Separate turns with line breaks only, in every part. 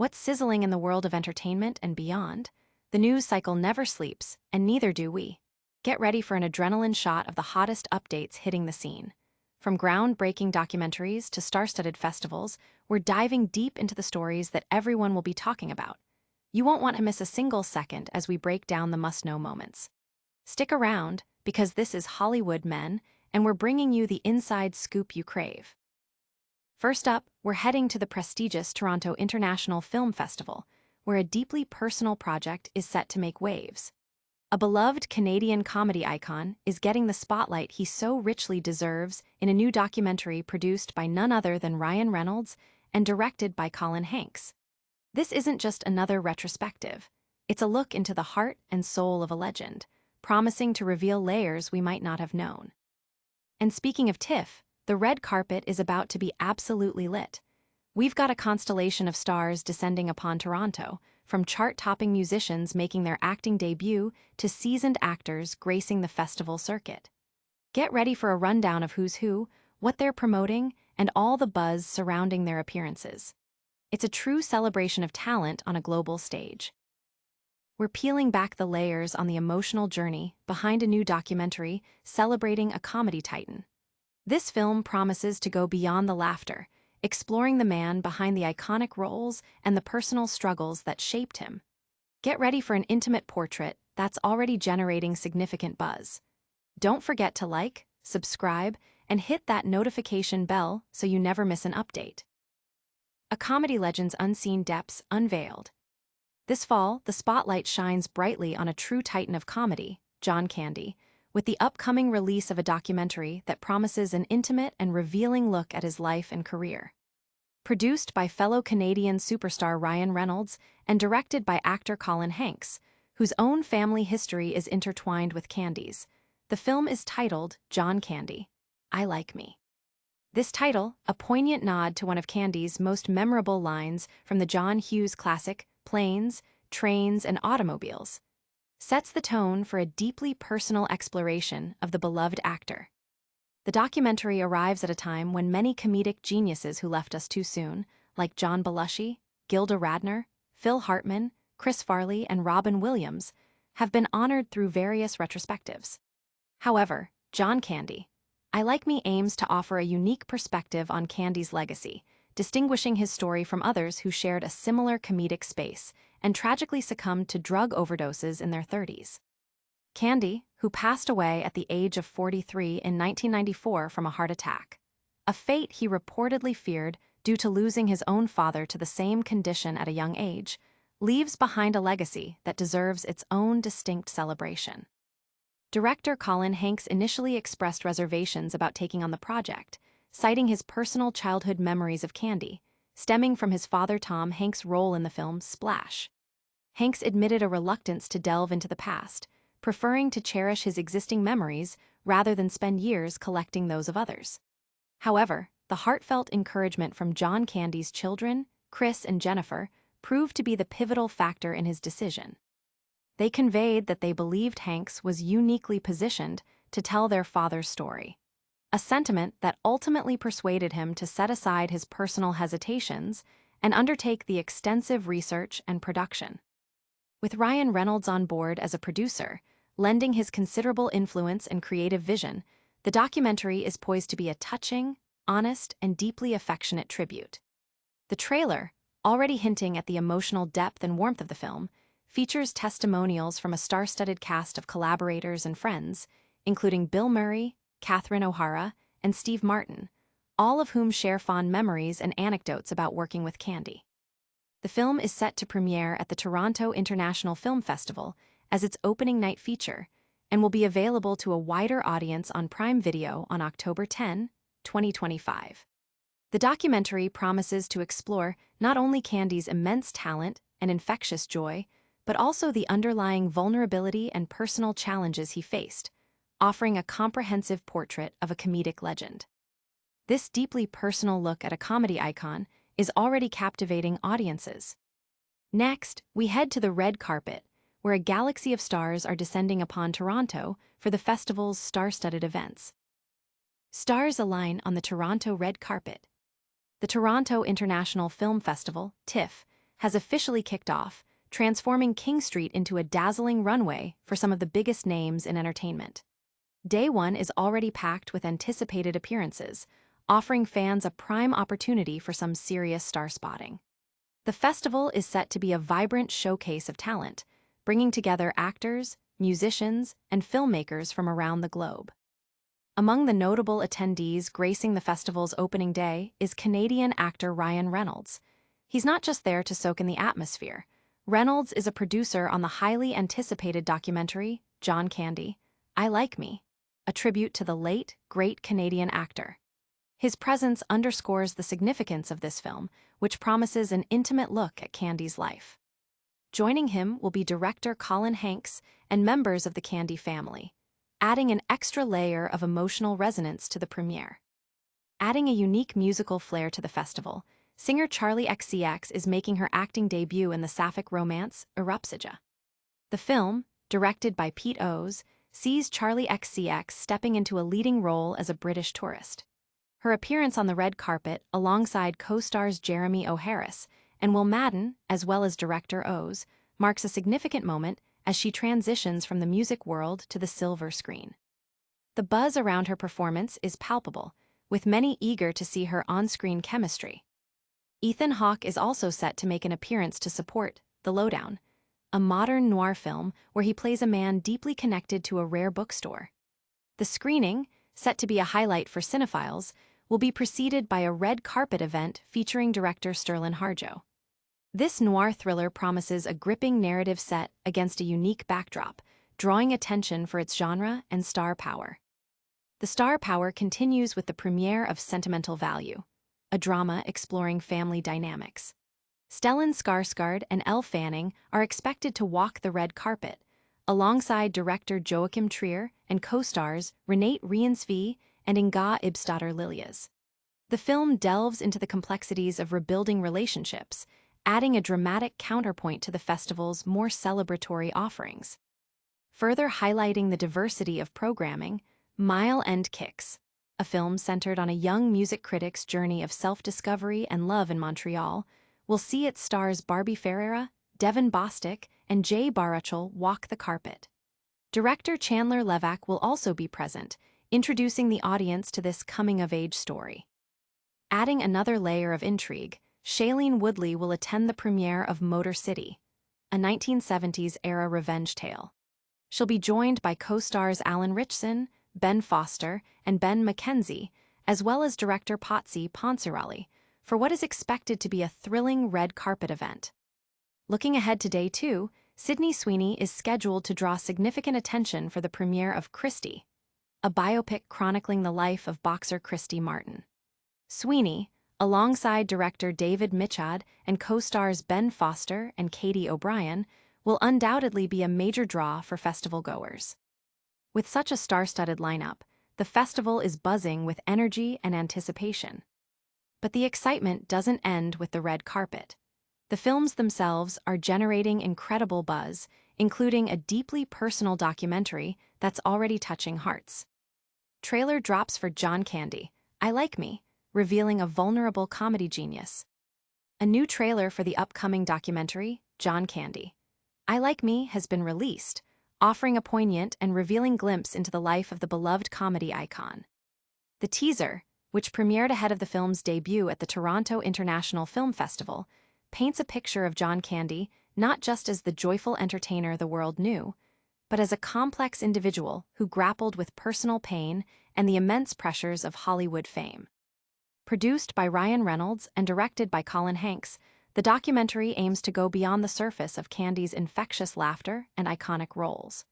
What's sizzling in the world of entertainment and beyond? The news cycle never sleeps, and neither do we. Get ready for an adrenaline shot of the hottest updates hitting the scene. From groundbreaking documentaries to star-studded festivals, we're diving deep into the stories that everyone will be talking about. You won't want to miss a single second as we break down the must-know moments. Stick around, because this is Hollywood Men, and we're bringing you the inside scoop you crave. First up, we're heading to the prestigious Toronto International Film Festival, where a deeply personal project is set to make waves. A beloved Canadian comedy icon is getting the spotlight he so richly deserves in a new documentary produced by none other than Ryan Reynolds and directed by Colin Hanks. This isn't just another retrospective. It's a look into the heart and soul of a legend, promising to reveal layers we might not have known. And speaking of TIFF, the red carpet is about to be absolutely lit. We've got a constellation of stars descending upon Toronto, from chart-topping musicians making their acting debut to seasoned actors gracing the festival circuit. Get ready for a rundown of who's who, what they're promoting, and all the buzz surrounding their appearances. It's a true celebration of talent on a global stage. We're peeling back the layers on the emotional journey behind a new documentary celebrating a comedy titan. This film promises to go beyond the laughter, exploring the man behind the iconic roles and the personal struggles that shaped him. Get ready for an intimate portrait that's already generating significant buzz. Don't forget to like, subscribe, and hit that notification bell so you never miss an update. A comedy legend's unseen depths unveiled. This fall, the spotlight shines brightly on a true titan of comedy, John Candy, with the upcoming release of a documentary that promises an intimate and revealing look at his life and career. Produced by fellow Canadian superstar Ryan Reynolds and directed by actor Colin Hanks, whose own family history is intertwined with Candy's, the film is titled John Candy, I Like Me. This title, a poignant nod to one of Candy's most memorable lines from the John Hughes classic Planes, Trains, and Automobiles, sets the tone for a deeply personal exploration of the beloved actor. The documentary arrives at a time when many comedic geniuses who left us too soon, like John Belushi, Gilda Radner, Phil Hartman, Chris Farley, and Robin Williams, have been honored through various retrospectives. However, John Candy, I Like Me aims to offer a unique perspective on Candy's legacy, distinguishing his story from others who shared a similar comedic space and tragically succumbed to drug overdoses in their 30s. Candy, who passed away at the age of 43 in 1994 from a heart attack, a fate he reportedly feared due to losing his own father to the same condition at a young age, leaves behind a legacy that deserves its own distinct celebration. Director Colin Hanks initially expressed reservations about taking on the project, citing his personal childhood memories of Candy, stemming from his father Tom Hanks' role in the film Splash. Hanks admitted a reluctance to delve into the past, preferring to cherish his existing memories rather than spend years collecting those of others. However, the heartfelt encouragement from John Candy's children, Chris and Jennifer, proved to be the pivotal factor in his decision. They conveyed that they believed Hanks was uniquely positioned to tell their father's story, a sentiment that ultimately persuaded him to set aside his personal hesitations and undertake the extensive research and production. With Ryan Reynolds on board as a producer, lending his considerable influence and creative vision, the documentary is poised to be a touching, honest, and deeply affectionate tribute. The trailer, already hinting at the emotional depth and warmth of the film, features testimonials from a star-studded cast of collaborators and friends, including Bill Murray, Catherine O'Hara, and Steve Martin, all of whom share fond memories and anecdotes about working with Candy. The film is set to premiere at the Toronto International Film Festival as its opening night feature and will be available to a wider audience on Prime Video on October 10, 2025. The documentary promises to explore not only Candy's immense talent and infectious joy, but also the underlying vulnerability and personal challenges he faced, offering a comprehensive portrait of a comedic legend. This deeply personal look at a comedy icon is already captivating audiences. Next, we head to the red carpet, where a galaxy of stars are descending upon Toronto for the festival's star-studded events. Stars align on the Toronto red carpet. The Toronto International Film Festival, TIFF, has officially kicked off, transforming King Street into a dazzling runway for some of the biggest names in entertainment. Day one is already packed with anticipated appearances, offering fans a prime opportunity for some serious star spotting. The festival is set to be a vibrant showcase of talent, bringing together actors, musicians, and filmmakers from around the globe. Among the notable attendees gracing the festival's opening day is Canadian actor Ryan Reynolds. He's not just there to soak in the atmosphere. Reynolds is a producer on the highly anticipated documentary, John Candy, I Like Me, a tribute to the late, great Canadian actor. His presence underscores the significance of this film, which promises an intimate look at Candy's life. Joining him will be director Colin Hanks and members of the Candy family, adding an extra layer of emotional resonance to the premiere. Adding a unique musical flair to the festival, singer Charli XCX is making her acting debut in the sapphic romance, Erupsija. The film, directed by Pete Oz, sees Charli XCX stepping into a leading role as a British tourist. Her appearance on the red carpet alongside co-stars Jeremy O. Harris and Will Madden, as well as director Oz, marks a significant moment as she transitions from the music world to the silver screen. The buzz around her performance is palpable, with many eager to see her on-screen chemistry. Ethan Hawke is also set to make an appearance to support The Lowdown, a modern noir film where he plays a man deeply connected to a rare bookstore. The screening, set to be a highlight for cinephiles, will be preceded by a red carpet event featuring director Sterling Harjo. This noir thriller promises a gripping narrative set against a unique backdrop, drawing attention for its genre and star power. The star power continues with the premiere of Sentimental Value, a drama exploring family dynamics. Stellan Skarsgård and Elle Fanning are expected to walk the red carpet, alongside director Joachim Trier and co-stars Renate Reinsve and Inga Ibsdottir Liljas. The film delves into the complexities of rebuilding relationships, adding a dramatic counterpoint to the festival's more celebratory offerings. Further highlighting the diversity of programming, Mile End Kicks, a film centered on a young music critic's journey of self-discovery and love in Montreal, will see its stars Barbie Ferreira, Devin Bostick, and Jay Baruchel walk the carpet. Director Chandler Levack will also be present, introducing the audience to this coming-of-age story. Adding another layer of intrigue, Shailene Woodley will attend the premiere of Motor City, a 1970s-era revenge tale. She'll be joined by co-stars Alan Ritchson, Ben Foster, and Ben McKenzie, as well as director Patsy Ponsarali, for what is expected to be a thrilling red carpet event. Looking ahead to day two, Sydney Sweeney is scheduled to draw significant attention for the premiere of Christy, a biopic chronicling the life of boxer Christy Martin. Sweeney, alongside director David Mitchell and co-stars Ben Foster and Katie O'Brien, will undoubtedly be a major draw for festival goers. With such a star-studded lineup, the festival is buzzing with energy and anticipation. But the excitement doesn't end with the red carpet. The films themselves are generating incredible buzz, including a deeply personal documentary that's already touching hearts. Trailer drops for John Candy, I Like Me, revealing a vulnerable comedy genius. A new trailer for the upcoming documentary, John Candy, I Like Me, has been released, offering a poignant and revealing glimpse into the life of the beloved comedy icon. The teaser, which premiered ahead of the film's debut at the Toronto International Film Festival, paints a picture of John Candy not just as the joyful entertainer the world knew, but as a complex individual who grappled with personal pain and the immense pressures of Hollywood fame. Produced by Ryan Reynolds and directed by Colin Hanks, the documentary aims to go beyond the surface of Candy's infectious laughter and iconic roles.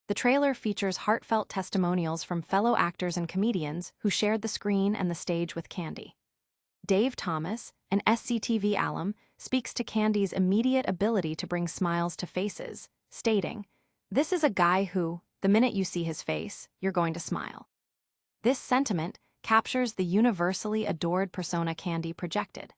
The trailer features heartfelt testimonials from fellow actors and comedians who shared the screen and the stage with Candy. Dave Thomas, an SCTV alum, speaks to Candy's immediate ability to bring smiles to faces, stating, "This is a guy who, the minute you see his face, you're going to smile." This sentiment captures the universally adored persona Candy projected.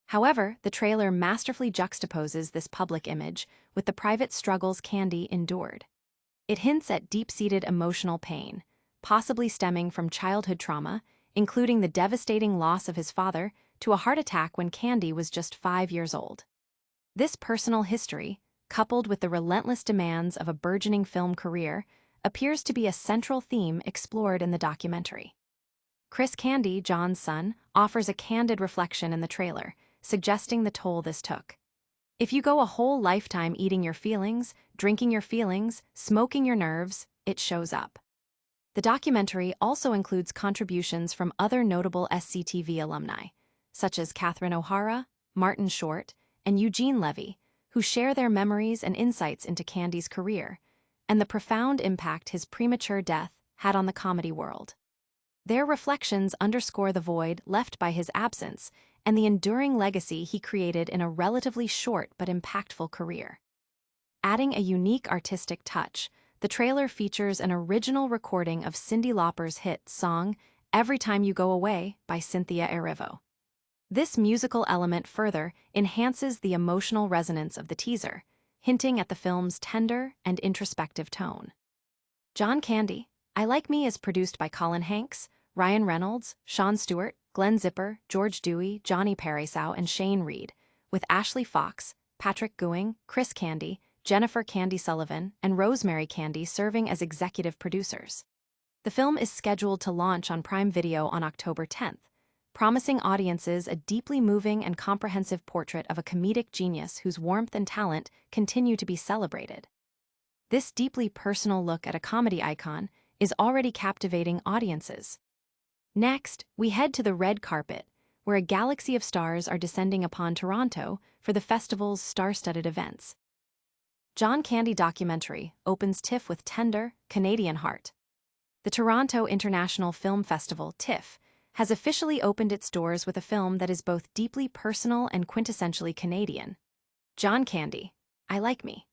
However, the trailer masterfully juxtaposes this public image with the private struggles Candy endured. It hints at deep-seated emotional pain, possibly stemming from childhood trauma, including the devastating loss of his father to a heart attack when Candy was just 5 years old. This personal history, coupled with the relentless demands of a burgeoning film career, appears to be a central theme explored in the documentary. Chris Candy, John's son, offers a candid reflection in the trailer, suggesting the toll this took. If you go a whole lifetime eating your feelings, drinking your feelings, smoking your nerves, it shows up. The documentary also includes contributions from other notable SCTV alumni, such as Catherine O'Hara, Martin Short, and Eugene Levy, who share their memories and insights into Candy's career, and the profound impact his premature death had on the comedy world. Their reflections underscore the void left by his absence and the enduring legacy he created in a relatively short but impactful career. Adding a unique artistic touch, the trailer features an original recording of Cyndi Lauper's hit song Every Time You Go Away by Cynthia Erivo. This musical element further enhances the emotional resonance of the teaser, hinting at the film's tender and introspective tone. John Candy, I Like Me is produced by Colin Hanks, Ryan Reynolds, Sean Stewart, Glenn Zipper, George Dewey, Johnny Parisau, and Shane Reed, with Ashley Fox, Patrick Guing, Chris Candy, Jennifer Candy Sullivan, and Rosemary Candy serving as executive producers. The film is scheduled to launch on Prime Video on October 10th, promising audiences a deeply moving and comprehensive portrait of a comedic genius whose warmth and talent continue to be celebrated. This deeply personal look at a comedy icon is already captivating audiences. Next, we head to the red carpet, where a galaxy of stars are descending upon Toronto for the festival's star-studded events. John Candy documentary opens TIFF with tender, Canadian heart. The Toronto International Film Festival, TIFF, has officially opened its doors with a film that is both deeply personal and quintessentially Canadian. John Candy, I Like Me.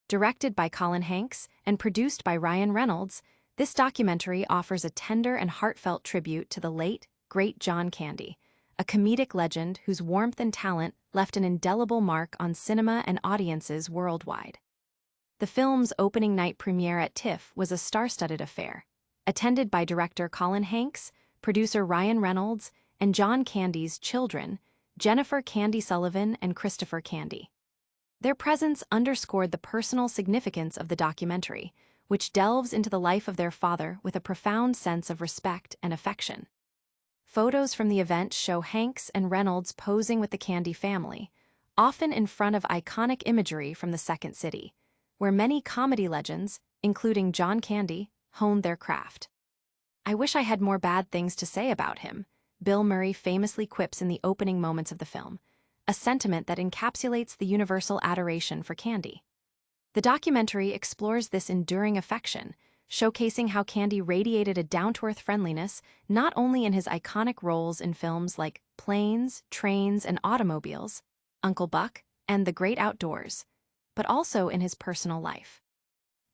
Directed by Colin Hanks and produced by Ryan Reynolds, this documentary offers a tender and heartfelt tribute to the late, great John Candy, a comedic legend whose warmth and talent left an indelible mark on cinema and audiences worldwide. The film's opening night premiere at TIFF was a star-studded affair, attended by director Colin Hanks, producer Ryan Reynolds, and John Candy's children, Jennifer Candy Sullivan and Christopher Candy. Their presence underscored the personal significance of the documentary, which delves into the life of their father with a profound sense of respect and affection. Photos from the event show Hanks and Reynolds posing with the Candy family, often in front of iconic imagery from the Second City, where many comedy legends, including John Candy, honed their craft. I wish I had more bad things to say about him, Bill Murray famously quips in the opening moments of the film, a sentiment that encapsulates the universal adoration for Candy. The documentary explores this enduring affection, showcasing how Candy radiated a down-to-earth friendliness not only in his iconic roles in films like Planes, Trains, and Automobiles, Uncle Buck, and The Great Outdoors, but also in his personal life.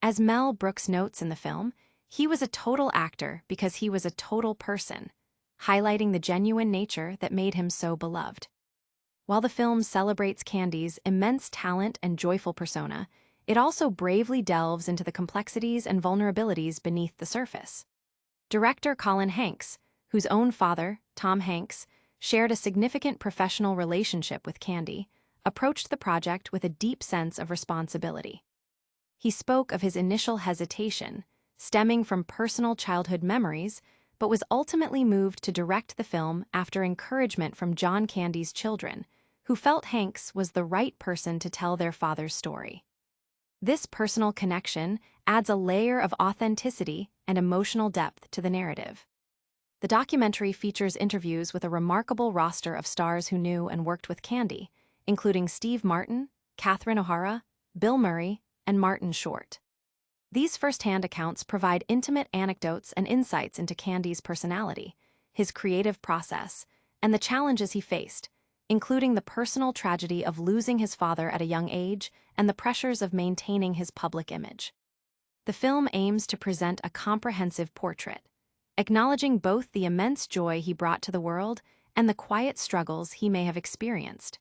As Mel Brooks notes in the film, he was a total actor because he was a total person, highlighting the genuine nature that made him so beloved. While the film celebrates Candy's immense talent and joyful persona, it also bravely delves into the complexities and vulnerabilities beneath the surface. Director Colin Hanks, whose own father, Tom Hanks, shared a significant professional relationship with Candy, approached the project with a deep sense of responsibility. He spoke of his initial hesitation, stemming from personal childhood memories, but was ultimately moved to direct the film after encouragement from John Candy's children, who felt Hanks was the right person to tell their father's story. This personal connection adds a layer of authenticity and emotional depth to the narrative. The documentary features interviews with a remarkable roster of stars who knew and worked with Candy, including Steve Martin, Catherine O'Hara, Bill Murray, and Martin Short. These first-hand accounts provide intimate anecdotes and insights into Candy's personality, his creative process, and the challenges he faced, including the personal tragedy of losing his father at a young age and the pressures of maintaining his public image. The film aims to present a comprehensive portrait, acknowledging both the immense joy he brought to the world and the quiet struggles he may have experienced.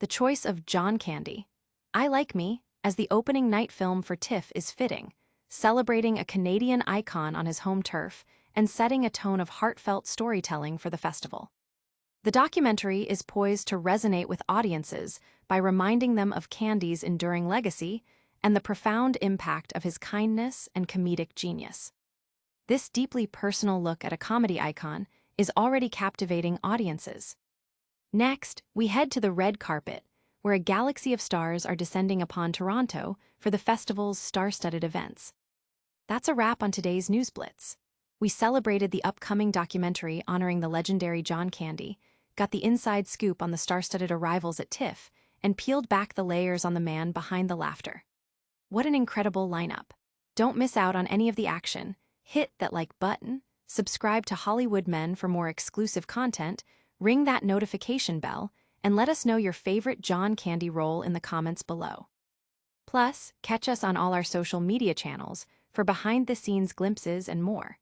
The choice of John Candy, I Like Me, as the opening night film for TIFF is fitting, celebrating a Canadian icon on his home turf and setting a tone of heartfelt storytelling for the festival. The documentary is poised to resonate with audiences by reminding them of Candy's enduring legacy and the profound impact of his kindness and comedic genius. This deeply personal look at a comedy icon is already captivating audiences. Next, we head to the red carpet, where a galaxy of stars are descending upon Toronto for the festival's star-studded events. That's a wrap on today's News Blitz. We celebrated the upcoming documentary honoring the legendary John Candy, got the inside scoop on the star-studded arrivals at TIFF, and peeled back the layers on the man behind the laughter. What an incredible lineup. Don't miss out on any of the action. Hit that like button, subscribe to Hollywood Men for more exclusive content, ring that notification bell, and let us know your favorite John Candy role in the comments below. Plus, catch us on all our social media channels for behind-the-scenes glimpses and more.